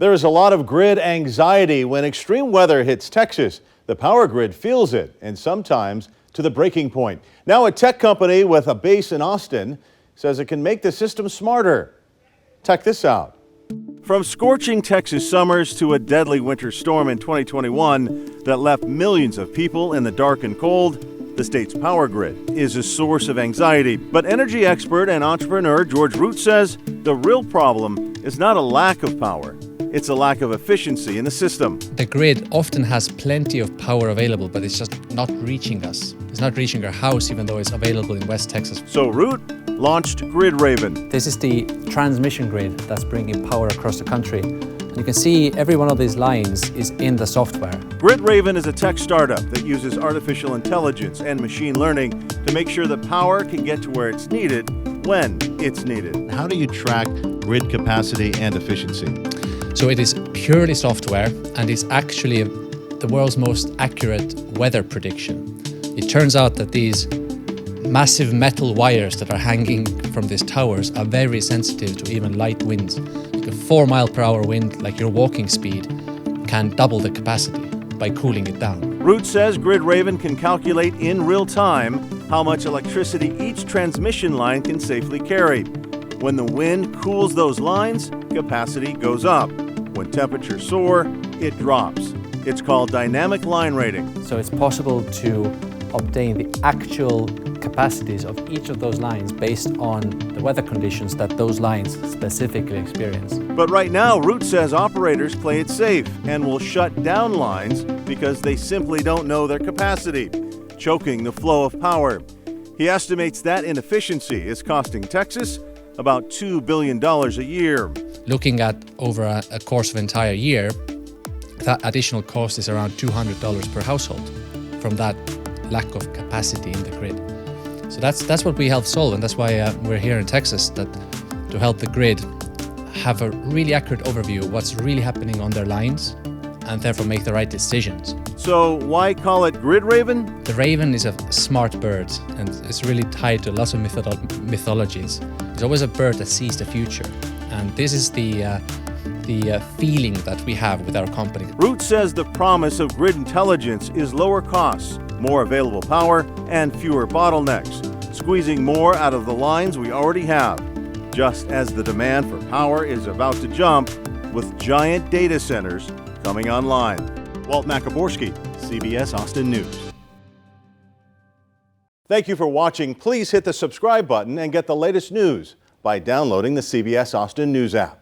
There is a lot of grid anxiety when extreme weather hits Texas. The power grid feels it, and sometimes to the breaking point. Now a tech company with a base in Austin says it can make the system smarter. Check this out. From scorching Texas summers to a deadly winter storm in 2021 that left millions of people in the dark and cold, the state's power grid is a source of anxiety. But energy expert and entrepreneur George Root says the real problem is not a lack of power. It's a lack of efficiency in the system. The grid often has plenty of power available, but it's just not reaching us. It's not reaching our house, even though it's available in West Texas. So Root launched Gridraven. This is the transmission grid that's bringing power across the country. And you can see every one of these lines is in the software. Gridraven is a tech startup that uses artificial intelligence and machine learning to make sure that power can get to where it's needed when it's needed. How do you track grid capacity and efficiency? So it is purely software, and it's actually the world's most accurate weather prediction. It turns out that these massive metal wires that are hanging from these towers are very sensitive to even light winds. Like a 4-mile-per-hour wind, like your walking speed, can double the capacity by cooling it down. Root says Gridraven can calculate in real time how much electricity each transmission line can safely carry. When the wind cools those lines, capacity goes up. When temperatures soar, it drops. It's called dynamic line rating. So it's possible to obtain the actual capacities of each of those lines based on the weather conditions that those lines specifically experience. But right now, Root says operators play it safe and will shut down lines because they simply don't know their capacity, choking the flow of power. He estimates that inefficiency is costing Texas about $2 billion a year. Looking at over a course of an entire year, that additional cost is around $200 per household from that lack of capacity in the grid. So that's what we help solve, and that's why we're here in Texas, that to help the grid have a really accurate overview of what's really happening on their lines and therefore make the right decisions. So why call it Gridraven? The raven is a smart bird, and it's really tied to lots of mythologies. It's always a bird that sees the future, and this is the feeling that we have with our company. Root says the promise of grid intelligence is lower costs, more available power, and fewer bottlenecks, squeezing more out of the lines we already have, just as the demand for power is about to jump with giant data centers coming online. Walt Makaborski, CBS Austin News. Thank you for watching. Please hit the subscribe button and get the latest news by downloading the CBS Austin News app.